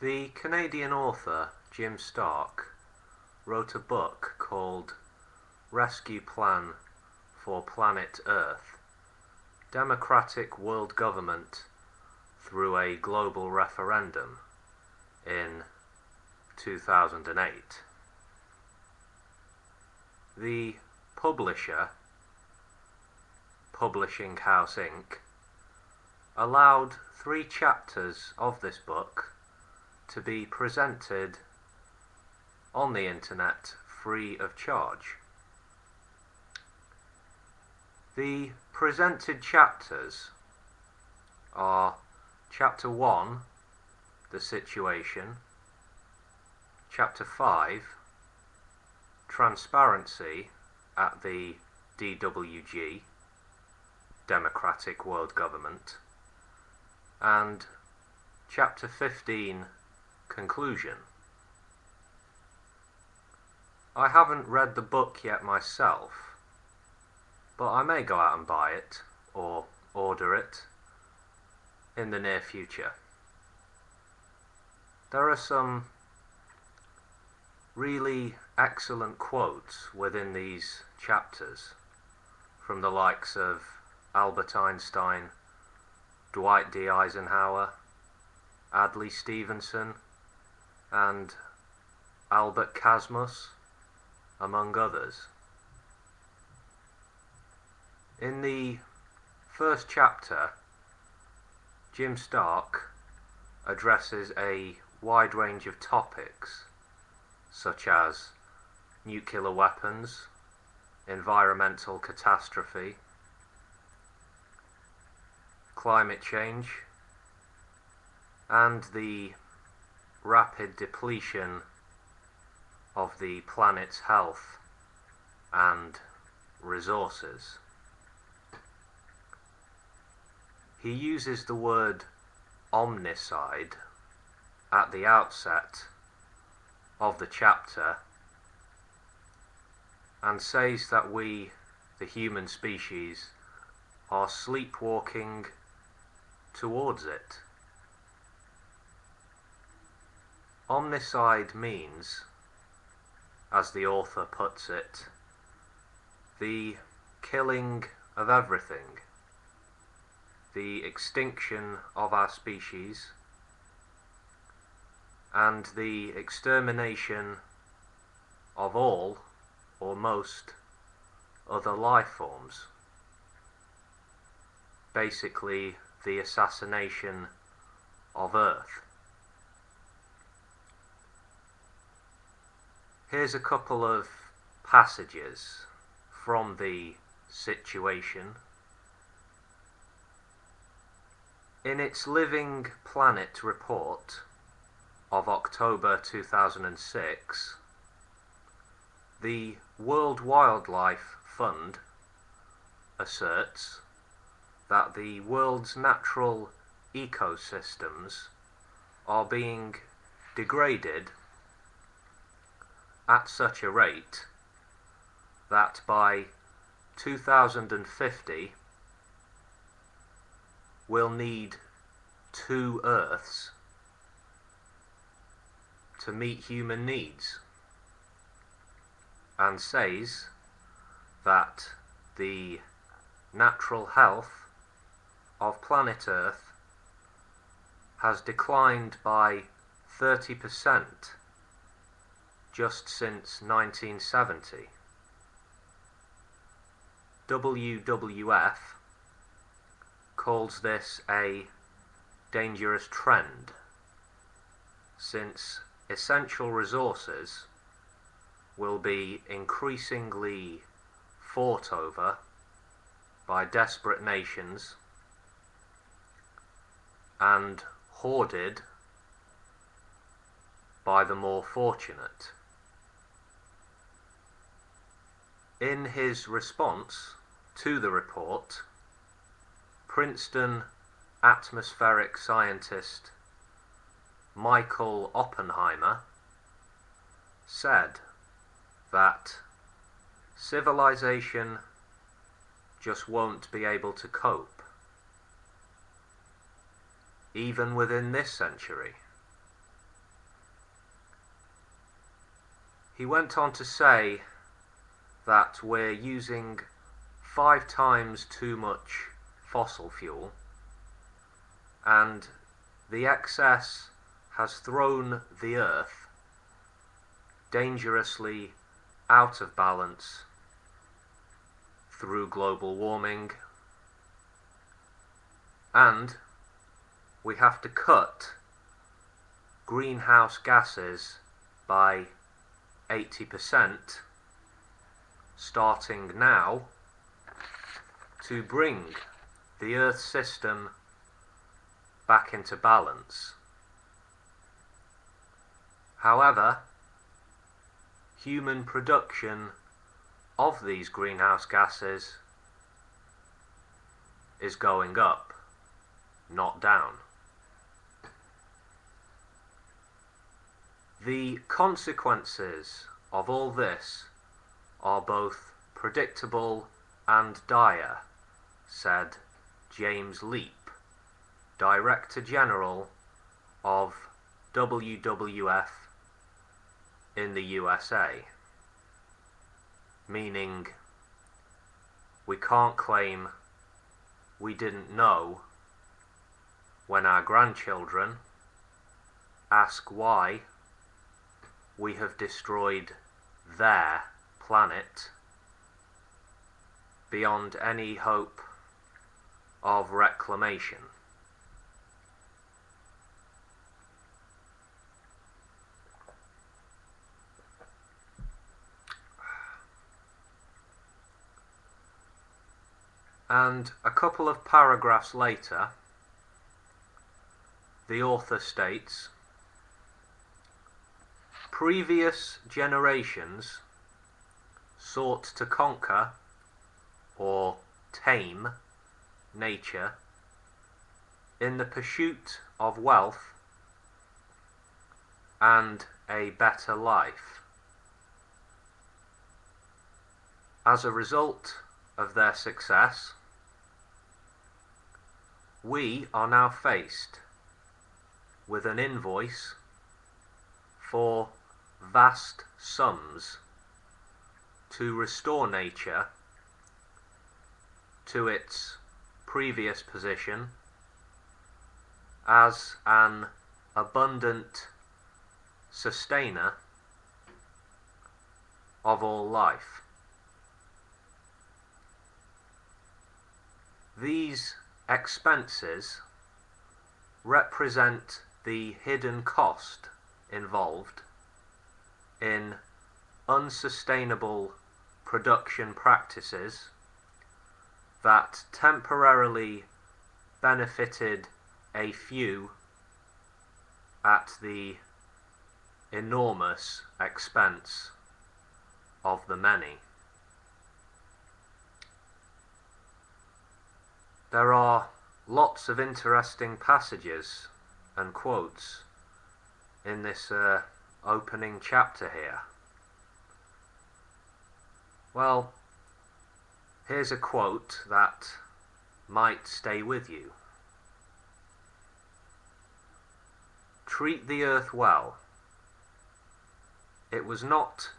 The Canadian author Jim Stark wrote a book called Rescue Plan for Planet Earth: Democratic World Government Through a Global Referendum in 2008. The publisher, Publishing House Inc., allowed 3 chapters of this book to be presented on the internet free of charge. The presented chapters are Chapter 1, The Situation, Chapter 5, Transparency at the DWG, Democratic World Government, and Chapter 15, Conclusion. I haven't read the book yet myself, but I may go out and buy it, or order it, in the near future. There are some really excellent quotes within these chapters from the likes of Albert Einstein, Dwight D. Eisenhower, Adlai Stevenson, and Albert Casmus, among others. In the first chapter, Jim Stark addresses a wide range of topics such as nuclear weapons, environmental catastrophe, climate change, and the rapid depletion of the planet's health and resources. He uses the word omnicide at the outset of the chapter and says that we, the human species, are sleepwalking towards it. Omnicide means, as the author puts it, the killing of everything, the extinction of our species, and the extermination of all or most other life forms. Basically, the assassination of Earth. Here's a couple of passages from the Situation. In its Living Planet report of October 2006, the World Wildlife Fund asserts that the world's natural ecosystems are being degraded at such a rate that by 2050 we'll need 2 Earths to meet human needs, and says that the natural health of planet Earth has declined by 30% just since 1970. WWF calls this a dangerous trend, since essential resources will be increasingly fought over by desperate nations and hoarded by the more fortunate. In his response to the report, Princeton atmospheric scientist Michael Oppenheimer said that civilization just won't be able to cope, even within this century. he went on to say that we're using 5 times too much fossil fuel, and the excess has thrown the Earth dangerously out of balance through global warming, and we have to cut greenhouse gases by 80% starting now to bring the Earth system back into balance. However, human production of these greenhouse gases is going up, not down. The consequences of all this are both predictable and dire, said James Leap, Director General of WWF in the USA, meaning we can't claim we didn't know when our grandchildren ask why we have destroyed their planet beyond any hope of reclamation. And a couple of paragraphs later, the author states, previous generations sought to conquer or tame nature in the pursuit of wealth and a better life. As a result of their success, we are now faced with an invoice for vast sums to restore nature to its previous position as an abundant sustainer of all life. These expenses represent the hidden cost involved in unsustainable production practices that temporarily benefited a few at the enormous expense of the many. There are lots of interesting passages and quotes in this opening chapter here. Well, here's a quote that might stay with you. Treat the earth well. It was not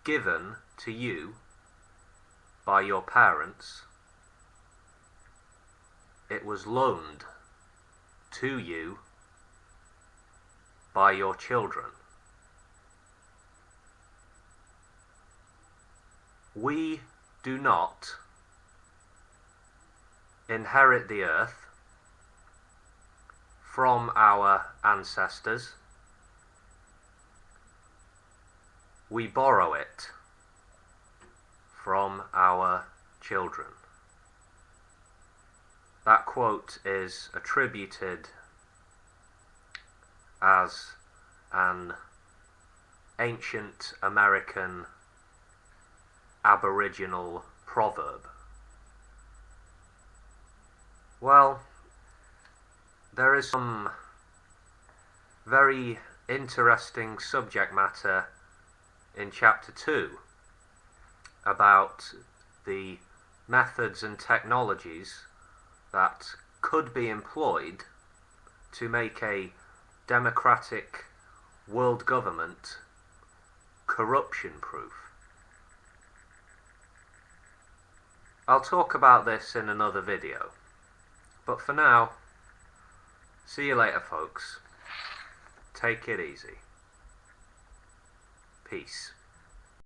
given to you by your parents. It was loaned to you by your children. We do not inherit the earth from our ancestors. We borrow it from our children. That quote is attributed as an ancient American Aboriginal proverb. Well, there is some very interesting subject matter in chapter 2 about the methods and technologies that could be employed to make a democratic world government corruption proof. I'll talk about this in another video, but for now, see you later folks. Take it easy. Peace.